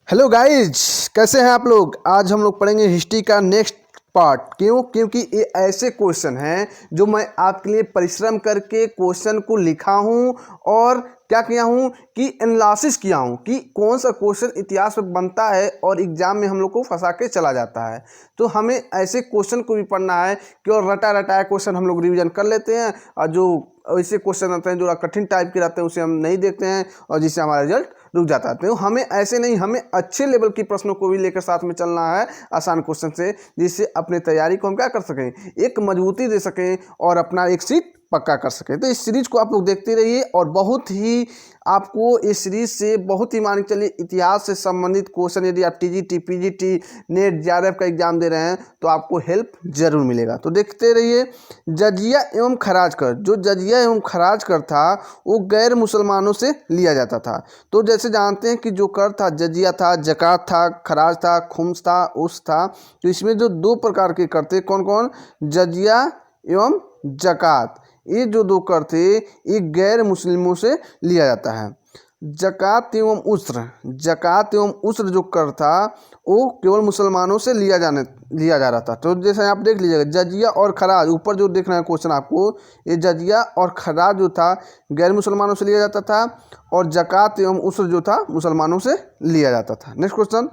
Hello guys, कैसे हैं आप लोग। आज हम लोग पढ़ेंगे हिस्ट्री का नेक्स्ट पार्ट। क्योंकि ये ऐसे क्वेश्चन हैं जो मैं आपके लिए परिश्रम करके क्वेश्चन को लिखा हूं और क्या किया हूं कि एनालिसिस किया हूं कि कौन सा क्वेश्चन इतिहास में बनता है और एग्जाम में हम लोग को फंसा के चला जाता है। तो हमें ऐसे क्वेश्चन को भी पढ़ना है कि और रटा रटाया क्वेश्चन हम लोग रिवीजन कर लेते हैं और जो ऐसे क्वेश्चन आते हैं जो कठिन टाइप के रहते हैं उसे हम नहीं देखते हैं और जिससे हमारा रिजल्ट रुक जाता है। तो हमें ऐसे नहीं, हमें अच्छे लेवल की प्रश्नों को भी लेकर साथ में चलना है, आसान क्वेश्चन से, जिससे अपने तैयारी को हम क्या कर सकें, एक मजबूती दे सकें और अपना एक सीट पक्का कर सकें। तो इस सीरीज को आप लोग देखते रहिए और बहुत ही आपको इस सीरीज से बहुत ही मान के चलिए इतिहास से संबंधित क्वेश्चन, यदि आप टीजीटी, पीजीटी, नेट, जेआरएफ का एग्जाम दे रहे हैं तो आपको हेल्प जरूर मिलेगा। तो देखते रहिए। जजिया एवं खराज कर, जो जजिया एवं खराज कर था वो गैर मुसलमानों से लिया जाता था। तो जैसे जानते हैं कि जो कर था, जजिया था, जकात था, खराज था, खुम्स था, उस था। तो इसमें जो दो प्रकार के कर थे, कौन कौन, जजिया एवं जकात, ये जो दो कर थे ये गैर मुस्लिमों से लिया जाता है। जकात एवं उस्र जो कर था वो केवल मुसलमानों से लिया जा रहा था। तो जैसे आप देख लीजिएगा, जजिया और खराज, ऊपर जो देख रहे हैं क्वेश्चन आपको, ये जजिया और खराज जो था गैर मुसलमानों से लिया जाता था और जकात एवं उस्र जो था मुसलमानों से लिया जाता था। नेक्स्ट क्वेश्चन,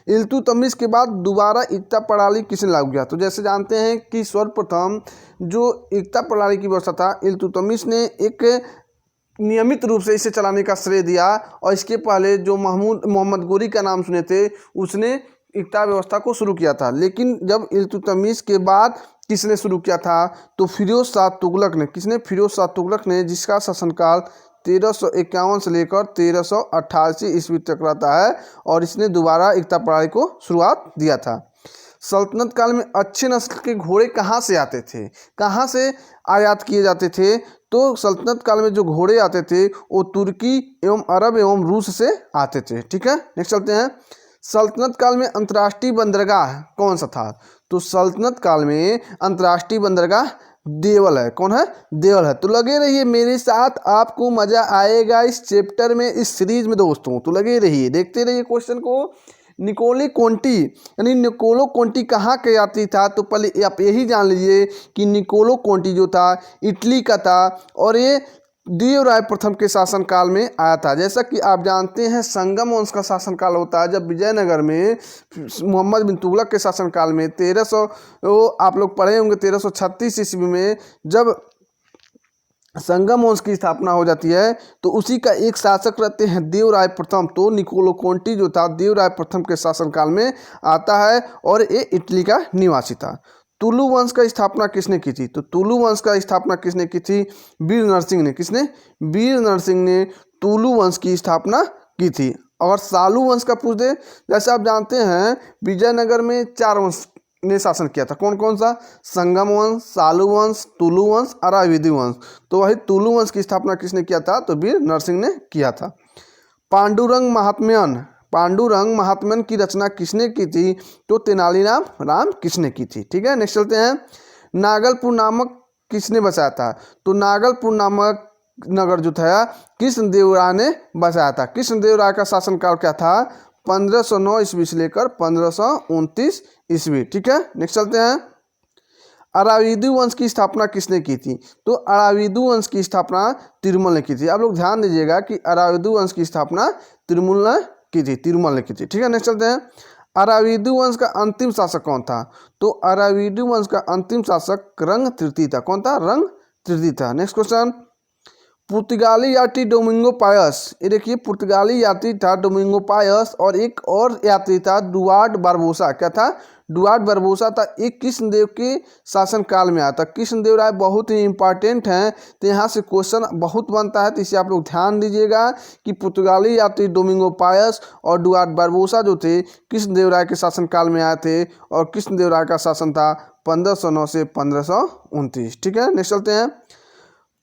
इल्तुतमिश के बाद दोबारा एकता प्रणाली किसने लागू किया। तो जैसे जानते हैं कि सर्वप्रथम जो एकता प्रणाली की व्यवस्था था, इल्तुतमिश ने एक नियमित रूप से इसे चलाने का श्रेय दिया और इसके पहले जो मोहम्मद गोरी का नाम सुने थे उसने एकता व्यवस्था को शुरू किया था। लेकिन जब इल्तुतमिश के बाद किसने शुरू किया था, तो फिरोज शाह तुगलक ने। किसने, फिरोज शाह तुगलक ने, जिसका शासनकाल 1351 से लेकर 1388 ईस्वी तक रहता है और इसने दोबारा एकता प्रणाली को शुरुआत दिया था। सल्तनत काल में अच्छे नस्ल के घोड़े कहाँ से आते थे, कहाँ से आयात किए जाते थे, तो सल्तनत काल में जो घोड़े आते थे वो तुर्की एवं अरब एवं रूस से आते थे। ठीक है, नेक्स्ट चलते हैं। सल्तनत काल में अंतर्राष्ट्रीय बंदरगाह कौन सा था, तो सल्तनत काल में अंतर्राष्ट्रीय बंदरगाह देवल है। कौन है, देवल है। तो लगे रहिए मेरे साथ, आपको मजा आएगा इस चैप्टर में, इस सीरीज में दोस्तों। तो लगे रहिए, देखते रहिए क्वेश्चन को। निकोली कोंटी यानी निकोलो कोंटी कहाँ के यात्री था, तो पहले आप यही जान लीजिए कि निकोलो कोंटी जो था इटली का था और ये देवराय प्रथम के शासनकाल में आया था। जैसा कि आप जानते हैं संगम वंश का शासनकाल होता है जब विजयनगर में मोहम्मद बिन तुगलक के शासनकाल में 1300, आप लोग पढ़े होंगे, 1336 ईस्वी में जब संगम वंश की स्थापना हो जाती है तो उसी का एक शासक रहते हैं देवराय प्रथम। तो निकोलो कोंटी जो था देवराय प्रथम के शासनकाल में आता है और ये इटली का निवासी था। तुलु वंश का स्थापना किसने की थी, तो तुलु वंश का स्थापना किसने की थी, वीर नरसिंह ने। किसने, वीर नरसिंह ने तुलु वंश की स्थापना की थी। और सालू वंश का पूछ दे, जैसे आप जानते हैं विजयनगर में 4 वंश ने शासन किया था। कौन कौन सा, संगम वंश, सालू वंश, तुलु वंश, अराविदी वंश। तो वही तुलु वंश की स्थापना किसने किया था, तो वीर नरसिंह ने किया था। पांडुरंग महात्म्यन की रचना किसने की थी, तो तेनालीराम राम किसने की थी। ठीक है, नेक्स्ट चलते हैं। नागलपुर नामक किसने बसाया था, तो नागलपुर नामक नगर जो था कृष्णदेव राय ने बसाया था। कृष्णदेव राय का शासनकाल क्या था, 1509 ईस्वी से लेकर 1529 ईस्वी। ठीक है, नेक्स्ट चलते हैं। अराविदु वंश की स्थापना किसने की थी, तो अराविदु वंश की स्थापना तिरुमल ने की थी। आप लोग ध्यान दीजिएगा कि अराविदु वंश की स्थापना तिरुमल ने की थी। ठीक है, नेक्स्ट चलते हैं। अराविदु वंश का अंतिम शासक कौन था, तो अराविदु वंश का अंतिम शासक रंग तृतीय था। कौन था, रंग तृतीय था। नेक्स्ट क्वेश्चन, पुर्तगाली यात्री डोमिंगो पायस, ये देखिए पुर्तगाली यात्री था डोमिंगो पायस और एक और यात्री था डुआर्ड बारबोसा। क्या था, डुआर्ड बारबोसा था। एक कृष्णदेव के शासनकाल में आया था। कृष्णदेव राय बहुत ही इंपॉर्टेंट हैं, तो यहाँ से क्वेश्चन बहुत बनता है, तो इसे आप लोग ध्यान दीजिएगा कि पुर्तगाली यात्री डोमिंगो पायस और डुआर्ड बारबोसा जो थे कृष्णदेव राय के शासनकाल में आए थे और कृष्णदेव राय का शासन था 1509 से 1529। ठीक है, नेक्स्ट चलते हैं।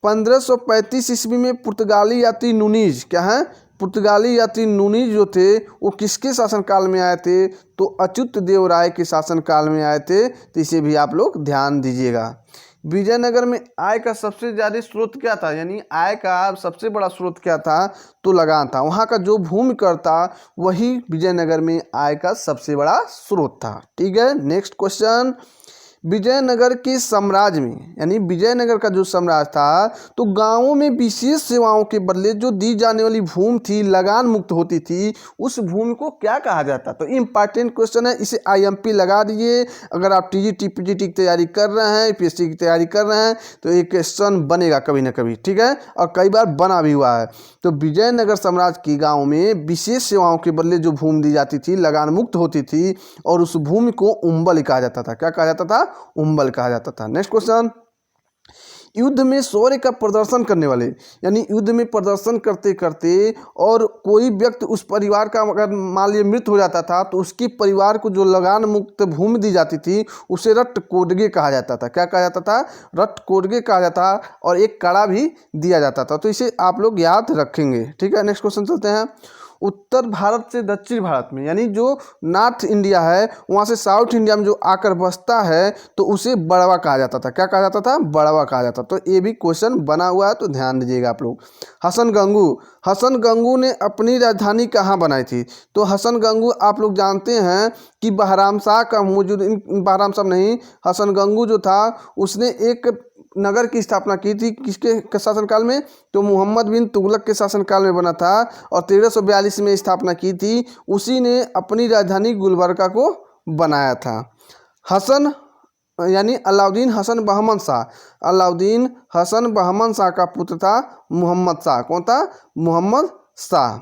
1535 ईस्वी में पुर्तगाली यात्री नूनीज, क्या है, पुर्तगाली यात्री नूनीज जो थे वो किसके शासनकाल में आए थे, तो अच्युत देव राय के शासनकाल में आए थे। तो इसे भी आप लोग ध्यान दीजिएगा। विजयनगर में आय का सबसे ज़्यादा स्रोत क्या था, यानी आय का सबसे बड़ा स्रोत क्या था, तो लगान था। वहाँ का जो भूमि कर था वही विजयनगर में आय का सबसे बड़ा स्रोत था। ठीक है, नेक्स्ट क्वेश्चन, विजयनगर के साम्राज्य में, यानी विजयनगर का जो साम्राज्य था, तो गांवों में विशेष सेवाओं के बदले जो दी जाने वाली भूमि थी, लगान मुक्त होती थी, उस भूमि को क्या कहा जाता। तो इंपॉर्टेंट क्वेश्चन है, इसे आईएमपी लगा दीजिए। अगर आप टीजीटी पीजीटी की तैयारी कर रहे हैं, यूपीएससी की तैयारी कर रहे हैं, तो ये क्वेश्चन बनेगा कभी ना कभी। ठीक है, और कई बार बना भी हुआ है। तो विजयनगर साम्राज्य के गाँव में विशेष सेवाओं के बदले जो भूमि दी जाती थी, लगान मुक्त होती थी, और उस भूमि को उम्बल कहा जाता था। क्या कहा जाता था, उम्बल कहा जाता था। नेक्स्ट क्वेश्चन, युद्ध में शौर्य का प्रदर्शन करने वाले, यानी युद्ध में प्रदर्शन करते करते और कोई व्यक्ति उस परिवार का अगर मान लीजिए मृत्यु हो जाता था, तो उसके परिवार को जो लगान मुक्त भूमि दी जाती थी उसे रट्ट कोडगे कहा जाता था। क्या कहा जाता था, रट्ट कोडगे कहा जाता था, और एक कड़ा भी दिया जाता था। तो इसे आप लोग याद रखेंगे। ठीक है, नेक्स्ट क्वेश्चन चलते हैं। उत्तर भारत से दक्षिण भारत में, यानी जो नॉर्थ इंडिया है वहाँ से साउथ इंडिया में जो आकर बसता है, तो उसे बड़वा कहा जाता था। क्या कहा जाता था, बड़वा कहा जाता। तो ये भी क्वेश्चन बना हुआ है, तो ध्यान दीजिएगा आप लोग। हसन गंगू ने अपनी राजधानी कहाँ बनाई थी। तो हसन गंगू आप लोग जानते हैं कि बहराम शाह का मौजूद, बहराम शाह नहीं, हसन गंगू जो था उसने एक नगर की स्थापना की थी, किसके शासनकाल में, तो मोहम्मद बिन तुगलक के शासनकाल में बना था, और 1342 में स्थापना की थी। उसी ने अपनी राजधानी गुलबर्गा को बनाया था। हसन यानी अलाउद्दीन हसन बहमन शाह, अलाउद्दीन हसन बहमन शाह का पुत्र था मोहम्मद शाह। कौन था, मोहम्मद शाह।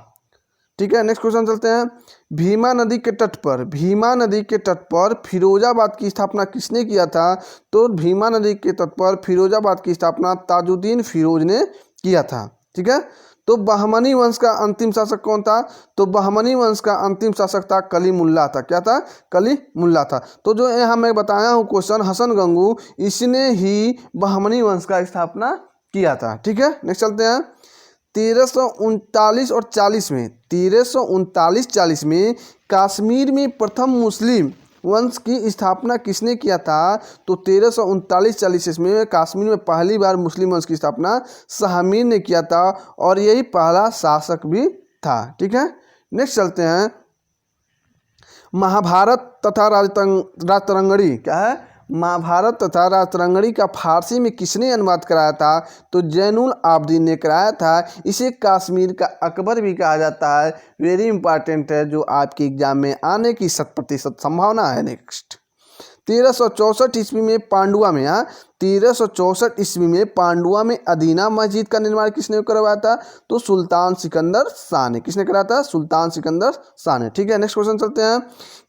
ठीक है, नेक्स्ट क्वेश्चन चलते हैं। भीमा नदी के तट पर, भीमा नदी के तट पर फिरोजाबाद की स्थापना किसने किया था। तो भीमा नदी के तट पर फिरोजाबाद की स्थापना ताजुद्दीन फिरोज ने किया था। ठीक है, तो बहमनी वंश का अंतिम शासक कौन था। तो बहमनी वंश का अंतिम शासक था कलीमुल्लाह था। क्या था, कलीमुल्लाह था। तो जो यहाँ मैं बताया हूँ क्वेश्चन, हसन गंगू, इसने ही बहमनी वंश का स्थापना किया था। ठीक है, नेक्स्ट चलते हैं। 1339 और 40 में, 1339-40 में कश्मीर में प्रथम मुस्लिम वंश की स्थापना किसने किया था। तो 1339-40 में कश्मीर में पहली बार मुस्लिम वंश की स्थापना शाहमीर ने किया था, और यही पहला शासक भी था। ठीक है, नेक्स्ट चलते हैं। महाभारत तथा राजतरंगणी, क्या है, महाभारत तथा राजतरंगणी का फारसी में किसने अनुवाद कराया था। तो जैनुल आबदीन ने कराया था। इसे कश्मीर का अकबर भी कहा जाता है। वेरी इंपॉर्टेंट है, जो आपके एग्जाम में आने की 100% संभावना है। नेक्स्ट, 1364 ईस्वी में पांडुआ में, 1364 ईस्वी में पांडुआ में अदीना मस्जिद का निर्माण किसने करवाया था। तो सुल्तान सिकंदर शाह ने। किसने कराया था, सुल्तान सिकंदर शाह ने। ठीक है, नेक्स्ट क्वेश्चन चलते हैं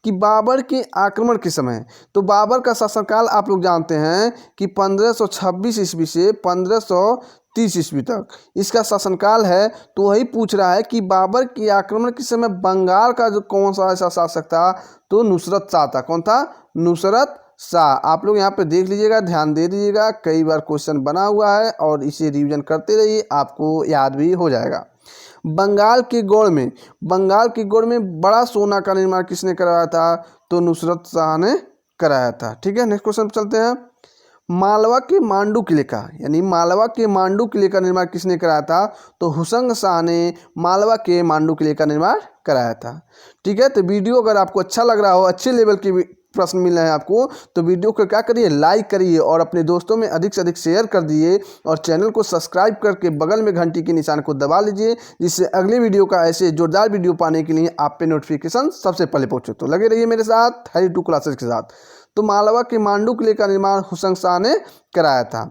कि बाबर के आक्रमण के समय, तो बाबर का शासनकाल आप लोग जानते हैं कि 1526 ईस्वी से 1530 ईस्वी तक इसका शासनकाल है। तो वही पूछ रहा है कि बाबर के आक्रमण के समय बंगाल का जो कौन सा ऐसा शासक था। तो नुसरत शाह था। कौन था, नुसरत शाह। आप लोग यहाँ पे देख लीजिएगा, ध्यान दे दीजिएगा, कई बार क्वेश्चन बना हुआ है, और इसे रिवीजन करते रहिए, आपको याद भी हो जाएगा। बंगाल के गौड़ में, बंगाल के गौड़ में बड़ा सोना का निर्माण किसने कराया था। तो नुसरत शाह ने कराया था। ठीक है, नेक्स्ट क्वेश्चन चलते हैं। मालवा के मांडू किले का, यानी मालवा के मांडू किले का निर्माण किसने कराया था। तो हुसंग शाह ने मालवा के मांडू किले का निर्माण कराया था। ठीक है, तो वीडियो अगर आपको अच्छा लग रहा हो, अच्छे लेवल के प्रश्न मिल रहे हैं आपको, तो वीडियो को क्या करिए, लाइक करिए, और अपने दोस्तों में अधिक से अधिक शेयर कर दिए, और चैनल को सब्सक्राइब करके बगल में घंटी के निशान को दबा लीजिए, जिससे अगले वीडियो का ऐसे जोरदार वीडियो पाने के लिए आप पे नोटिफिकेशन सबसे पहले पहुंचे। तो लगे रहिए मेरे साथ हैरी 2 क्लासेस के साथ। तो मालवा के मांडू किले का निर्माण हुसंग शाह ने कराया था।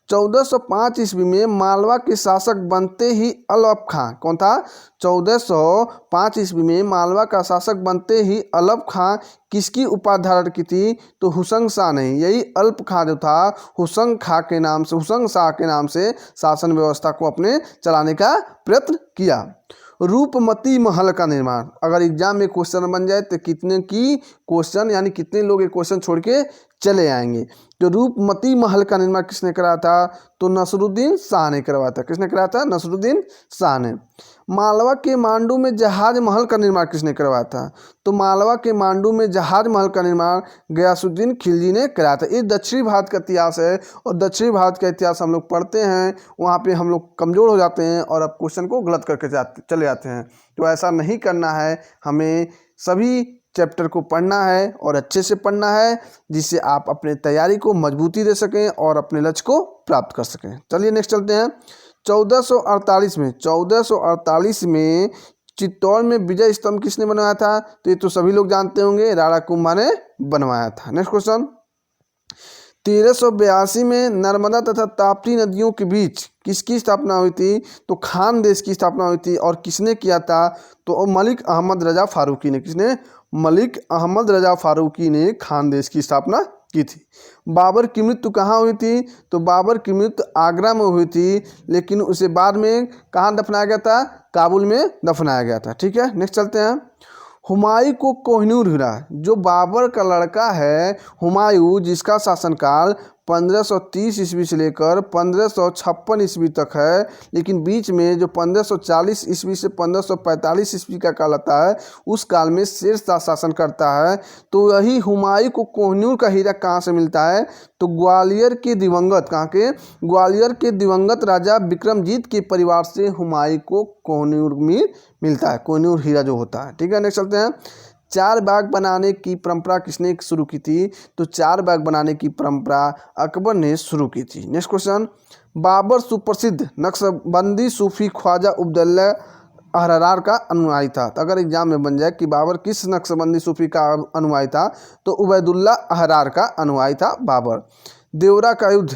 1405 ईस्वी में मालवा के शासक बनते ही अलप खां, कौन था, 1405 ईस्वी में मालवा का शासक बनते ही अलप खां किसकी उपाधि धारण की थी। तो हुसंग शाह ने। यही अल्प खां जो था हुसंग शाह के नाम से शासन व्यवस्था को अपने चलाने का प्रयत्न किया। रूपमती महल का निर्माण, अगर एग्जाम में क्वेश्चन बन जाए तो कितने की क्वेश्चन, यानी कितने लोग ये क्वेश्चन छोड़ के चले आएंगे। तो रूपमती महल का निर्माण किसने कराया था? तो नसरुद्दीन शाह ने करवाया था। किसने कराया था? नसरुद्दीन शाह ने। मालवा के मांडू में जहाज महल का निर्माण किसने करवाया था? तो मालवा के मांडू में जहाज महल का निर्माण गयासुद्दीन खिलजी ने कराया था। ये दक्षिणी भारत का इतिहास है और दक्षिणी भारत का इतिहास हम लोग पढ़ते हैं, वहाँ पे हम लोग कमज़ोर हो जाते हैं और अब क्वेश्चन को गलत करके चले जाते हैं। तो ऐसा नहीं करना है, हमें सभी चैप्टर को पढ़ना है और अच्छे से पढ़ना है, जिससे आप अपने तैयारी को मजबूती दे सकें और अपने लक्ष्य को प्राप्त कर सकें। चलिए नेक्स्ट चलते हैं। 1448 में चित्तौड़ में विजय स्तंभ किसने बनवाया था? तो ये तो सभी लोग जानते होंगे, राणा कुंभा ने बनवाया था। Next question. 1382 में नर्मदा तथा ताप्ती नदियों के बीच किसकी स्थापना हुई थी? तो खान देश की स्थापना हुई थी। और किसने किया था? तो मलिक अहमद रजा फारूकी ने। किसने? मलिक अहमद रजा फारूकी ने खान देश की स्थापना की थी। बाबर की मृत्यु कहाँ हुई थी? तो बाबर की मृत्यु आगरा में हुई थी, लेकिन उसे बाद में कहाँ दफनाया गया था? काबुल में दफनाया गया था। ठीक है, नेक्स्ट चलते हैं। हुमायूं को कोहिनूर हीरा, जो बाबर का लड़का है हुमायूं, जिसका शासनकाल 1530 ईस्वी से लेकर 1556 ईस्वी तक है, लेकिन बीच में जो 1540 ईस्वी से 1545 ईस्वी का काल आता है, उस काल में शेर शाह शासन करता है। तो यही हुमायूं को कोहिनूर का हीरा कहाँ से मिलता है? तो ग्वालियर के दिवंगत, कहाँ के? ग्वालियर के दिवंगत राजा विक्रमजीत के परिवार से हुमायूं को कोहिनूर में मिलता है, कोहिनूर हीरा जो होता है। ठीक है, नेक्स्ट चलते हैं। चार बाग बनाने की परंपरा किसने शुरू की थी? तो चार बाग बनाने की परंपरा अकबर ने शुरू की थी। Next question. बाबर सुप्रसिद्ध नक्शबंदी सूफी ख्वाजा उबैदुल्ला अहरार का अनुयायी था। तो अगर एग्जाम में बन जाए कि बाबर किस नक्शबंदी सूफी का अनुयायी था, तो उबैदुल्ला अहरार का अनुयायी था बाबर। देवरा का युद्ध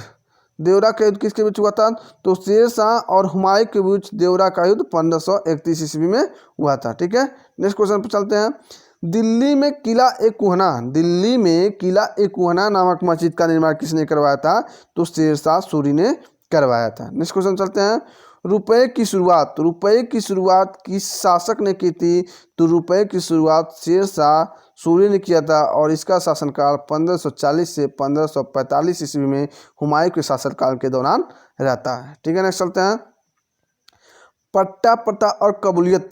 किसके बीच हुआ था? तो शेर शाह और हुमायूं के बीच देवरा का युद्ध 1531 ईस्वी में हुआ था। ठीक है, नेक्स्ट क्वेश्चन पर चलते हैं। दिल्ली में किला ए कुहना नामक मस्जिद का निर्माण किसने करवाया था? तो शेर शाह सूरी ने करवाया था। नेक्स्ट क्वेश्चन चलते हैं। रुपए की शुरुआत किस शासक ने की थी? तो रुपए की शुरुआत शेर शाह सूरी ने किया था और इसका शासनकाल 1540 से 1545 ईस्वी में हुमायूं के शासनकाल के दौरान रहता है। ठीक है, नेक्स्ट चलते हैं। पट्टा प्रथा और कबूलियत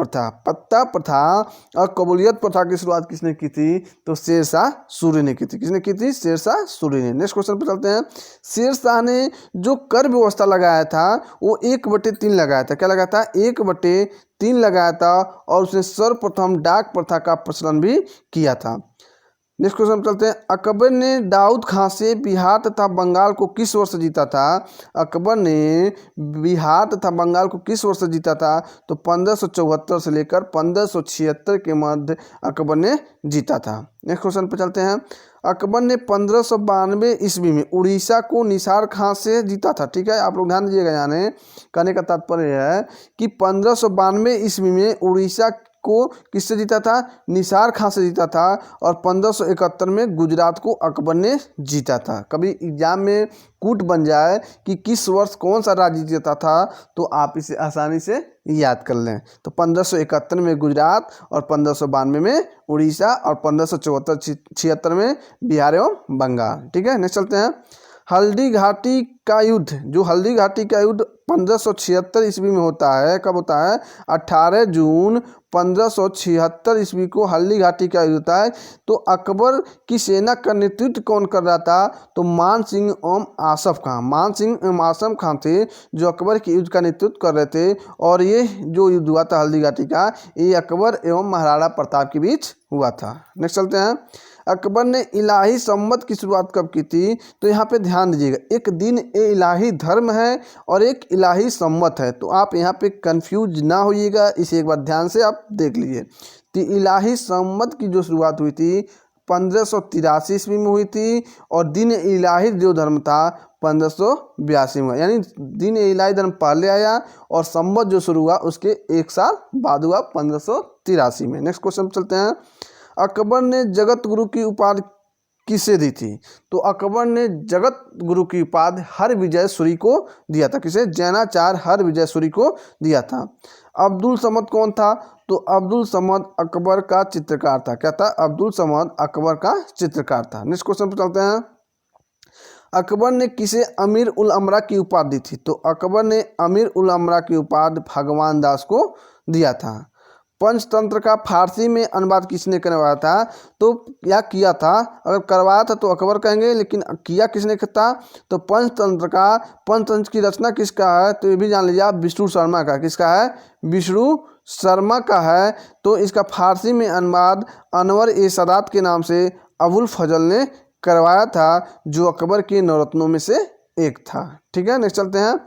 प्रथा की शुरुआत किसने की थी? तो शेर शाह सूरी ने की थी। किसने की थी? शेर शाह सूरी ने। नेक्स्ट क्वेश्चन पर चलते हैं। शेर शाह ने जो कर व्यवस्था लगाया था वो 1/3 लगाया था। क्या लगाया था? 1/3 लगाया था और उसने सर्वप्रथम डाक प्रथा का प्रचलन भी किया था। नेक्स्ट क्वेश्चन चलते हैं। अकबर ने दाऊद खां से बिहार तथा बंगाल को किस वर्ष जीता था? अकबर ने बिहार तथा बंगाल को किस वर्ष जीता था? तो 1574 से लेकर 1576 के मध्य अकबर ने जीता था। नेक्स्ट क्वेश्चन पर चलते हैं। अकबर ने 1592 ईस्वी में उड़ीसा को निसार खां से जीता था। ठीक है, आप लोग ध्यान दीजिएगा। यानी कहने का तात्पर्य है कि 1592 ईस्वी में उड़ीसा को किससे जीता था? निसार खां से जीता था। और 1571 में गुजरात को अकबर ने जीता था। कभी एग्जाम में कूट बन जाए कि किस वर्ष कौन सा राज्य जीता था, तो आप इसे आसानी से याद कर लें। तो 1571 में गुजरात और 1592 में उड़ीसा और 1576 में बिहार एवं बंगाल। ठीक है, नेक्स्ट चलते हैं। हल्दी घाटी का युद्ध 1576 ईस्वी में होता है। कब होता है? 18 जून 1576 ईस्वी को हल्दी घाटी का युद्ध होता है। तो अकबर की सेना का नेतृत्व कौन कर रहा था? तो मान सिंह एवं आसफ खान थे जो अकबर के युद्ध का नेतृत्व कर रहे थे। और ये जो युद्ध हुआ था हल्दी घाटी का, ये अकबर एवं महाराणा प्रताप के बीच हुआ था। नेक्स्ट चलते हैं। अकबर ने इलाही संवत की शुरुआत कब की थी? तो यहाँ पे ध्यान दीजिएगा, एक दिन ए इलाही धर्म है और एक इलाही संवत है, तो आप यहाँ पे कंफ्यूज ना होइएगा, इसे एक बार ध्यान से आप देख लीजिए। तो इलाही संवत की जो शुरुआत हुई थी 1583 ईस्वी में हुई थी और दिन इलाही जो धर्म था 1582 में, यानी दिन इलाही धर्म पहले आया और संवत जो शुरू हुआ उसके एक साल बाद हुआ 1583 में। नेक्स्ट क्वेश्चन चलते हैं। अकबर ने जगत गुरु की उपाधि किसे दी थी? तो अकबर ने जगत गुरु की उपाधि हरविजय सूरी को दिया था। किसे? जैनाचार्य हरविजय सूरी को दिया था। अब्दुल समद कौन था? तो अब्दुल समद अकबर का चित्रकार था। क्या था? अब्दुल समद अकबर का चित्रकार था। नेक्स्ट क्वेश्चन पर चलते हैं। अकबर ने किसे अमीर उल अमरा की उपाधि दी थी? तो अकबर ने अमीर उल अमरा की उपाधि भगवान दास को दिया था। पंचतंत्र का फारसी में अनुवाद किसने करवाया था? तो क्या किया था? अगर करवाया था तो अकबर कहेंगे, लेकिन किया किसने था? तो पंचतंत्र की रचना किसका है? तो ये भी जान लीजिए आप, विष्णु शर्मा का। किसका है? विष्णु शर्मा का है। तो इसका फारसी में अनुवाद अनवर ए सादात के नाम से अबुल फजल ने करवाया था, जो अकबर के नवरत्नों में से एक था। ठीक है, नेक्स्ट चलते हैं।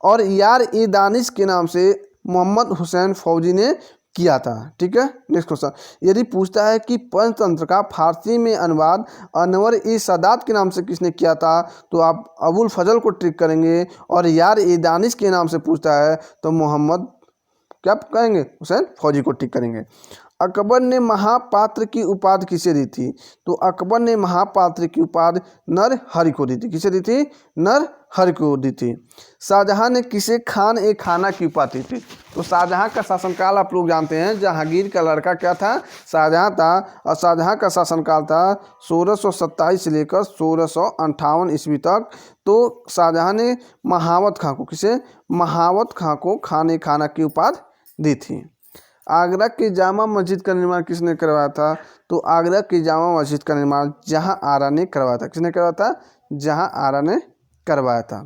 और यार ए दानिश के नाम से मोहम्मद हुसैन फौजी ने किया था। ठीक है, नेक्स्ट क्वेश्चन। यदि पूछता है कि पंचतंत्र का फारसी में अनुवाद अनवर ए सादात के नाम से किसने किया था, तो आप अबुल फजल को ट्रिक करेंगे। और यार ए दानिश के नाम से पूछता है तो मोहम्मद क्या कहेंगे? हुसैन फौजी को टिक करेंगे। अकबर ने महापात्र की उपाधि किसे दी थी? तो अकबर ने महापात्र की उपाधि नरहरि को दी थी। किसे दी थी? नरहरि को दी थी। शाहजहां ने किसे खान ए खाना की उपाधि दी थी? तो शाहजहां का शासनकाल आप लोग जानते हैं, जहांगीर का लड़का क्या था? शाहजहां था। और शाहजहां का शासनकाल था 1627 से लेकर 1658 ईस्वी तक। तो शाहजहां ने महावत खां को, किसे? महावत खां को खान ए खाना की उपाधि दी थी। आगरा की जामा मस्जिद का निर्माण किसने करवाया था? तो आगरा की जामा मस्जिद का निर्माण जहां आरा ने करवाया था। किसने करवाया था? जहां आरा ने करवाया था।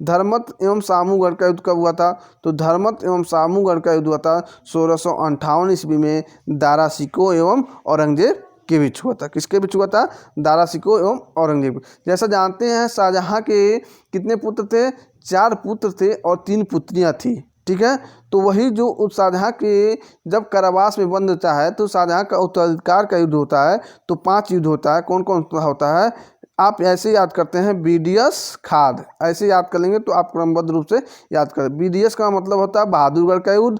धर्मत एवं सामूगढ़ का युद्ध कब हुआ था? तो धर्मत एवं सामूगढ़ का युद्ध हुआ था 1658 ईस्वी में दारा शिकोह एवं औरंगजेब के बीच हुआ था। किसके बीच हुआ था? दारा शिकोह एवं औरंगजेब। जैसा जानते हैं शाहजहां के कितने पुत्र थे? 4 पुत्र थे और 3 पुत्रियां थी। ठीक है, तो वही जो शाहजहां के जब कारावास में बंद होता है तो शाहजहां का उत्तराधिकार का युद्ध होता है। तो 5 युद्ध होता है। कौन कौन होता है? आप ऐसे याद करते हैं, बीडीएस खाद, ऐसे याद कर लेंगे तो आप क्रमबद्ध रूप से याद करें। बीडीएस का मतलब होता है बहादुरगढ़ का युद्ध,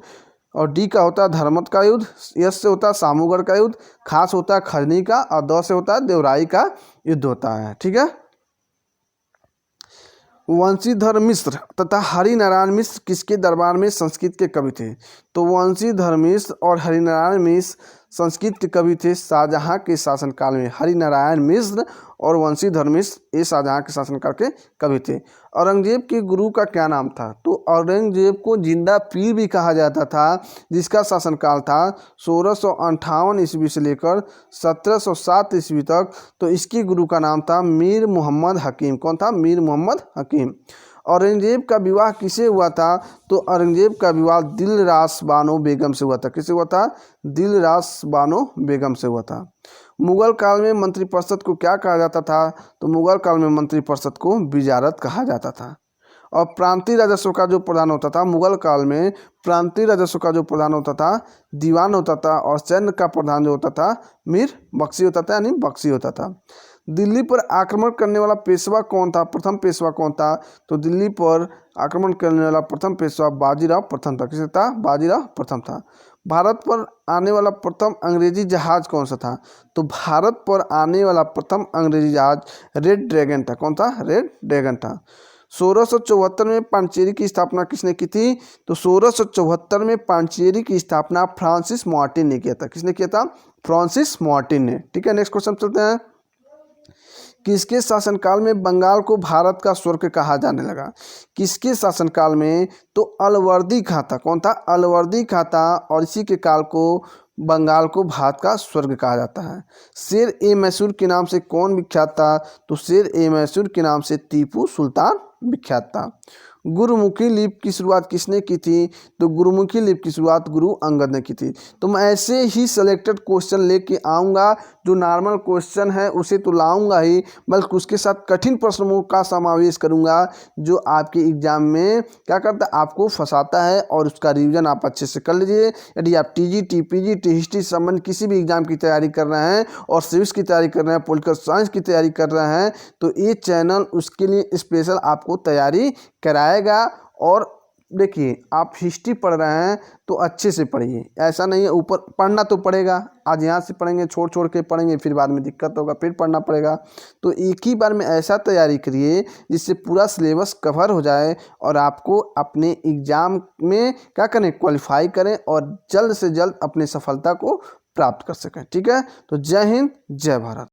और डी का होता है धर्मत का युद्ध, एस से होता है सामूगढ़ का युद्ध, खास होता है खजनी का, और द से होता है देवराई का युद्ध होता है। ठीक है। वंशीधर मिश्र तथा हरिनारायण मिश्र किसके दरबार में संस्कृत के कवि थे? तो वंशीधर मिश्र और हरिनारायण मिश्र संस्कृत के कवि थे शाहजहां के शासनकाल में। हरिनारायण मिश्र और वंशीधर मिश्र ये शाहजहां के शासनकाल के कवि थे। औरंगजेब के गुरु का क्या नाम था? तो औरंगजेब को जिंदा पीर भी कहा जाता था, जिसका शासनकाल था 1658 ईस्वी से लेकर 1707 ईस्वी तक। तो इसके गुरु का नाम था मीर मोहम्मद हकीम। कौन था? मीर मोहम्मद हकीम। औरंगजेब का विवाह किसे हुआ था? तो औरंगजेब का विवाह दिलरास बानो बेगम से हुआ था। किससे हुआ था? दिलरास बानो बेगम से हुआ था। मुगल काल में मंत्रिपरिषद को क्या कहा जाता था? तो मुगल काल में मंत्रिपरिषद को विजारत कहा जाता था। और प्रांतीय राजस्व का जो प्रधान होता था मुगल काल में, प्रांतीय राजस्व का जो प्रधान होता था दीवान होता था, और सैन्य का प्रधान जो होता था मीर बख्शी होता था, यानी बख्शी होता था। दिल्ली पर आक्रमण करने वाला पेशवा कौन था? प्रथम पेशवा कौन था? तो दिल्ली पर आक्रमण करने वाला प्रथम पेशवा बाजीराव प्रथम था। किसे था? बाजीराव प्रथम था। भारत पर आने वाला प्रथम अंग्रेजी जहाज कौन सा था? तो भारत पर आने वाला प्रथम अंग्रेजी जहाज रेड ड्रैगन था। कौन था? रेड ड्रैगन था। 1674 में पांडिचेरी की स्थापना किसने की थी? तो 1674 में पांडिचेरी की स्थापना फ्रांसिस मार्टिन ने किया था। किसने किया था? फ्रांसिस मार्टिन ने। ठीक है, नेक्स्ट क्वेश्चन चलते हैं। किसके शासनकाल में बंगाल को भारत का स्वर्ग कहा जाने लगा? किसके शासनकाल में? तो अलवर्दी खां था। कौन था? अलवर्दी खां था। और इसी के काल को बंगाल को भारत का स्वर्ग कहा जाता है। शेर ए मैसूर के नाम से कौन विख्यात था? तो शेर ए मैसूर के नाम से टीपू सुल्तान विख्यात था। गुरुमुखी लिपि की शुरुआत किसने की थी? तो गुरुमुखी लिपि की शुरुआत गुरु अंगद ने की थी। तो मैं ऐसे ही सेलेक्टेड क्वेश्चन लेके आऊँगा, जो नॉर्मल क्वेश्चन है उसे तो लाऊंगा ही, बल्कि उसके साथ कठिन प्रश्नों का समावेश करूंगा, जो आपके एग्जाम में क्या करता है? आपको फंसाता है, और उसका रिवीजन आप अच्छे से कर लीजिए। यदि आप टीजीटी, पीजीटी, हिस्ट्री संबंध किसी भी एग्जाम की तैयारी कर रहे हैं, और सिविक्स की तैयारी कर रहे हैं, पॉलिटिकल साइंस की तैयारी कर रहे हैं, तो ये चैनल उसके लिए स्पेशल आपको तैयारी कराएगा। और देखिए, आप हिस्ट्री पढ़ रहे हैं तो अच्छे से पढ़िए, ऐसा नहीं है ऊपर पढ़ना तो पड़ेगा, आज यहाँ से पढ़ेंगे, छोड़ छोड़ के पढ़ेंगे, फिर बाद में दिक्कत होगा, फिर पढ़ना पड़ेगा। तो एक ही बार में ऐसा तैयारी करिए जिससे पूरा सिलेबस कवर हो जाए, और आपको अपने एग्ज़ाम में क्या करें? क्वालिफाई करें, और जल्द से जल्द अपनी सफलता को प्राप्त कर सकें। ठीक है, तो जय हिंद, जय भारत।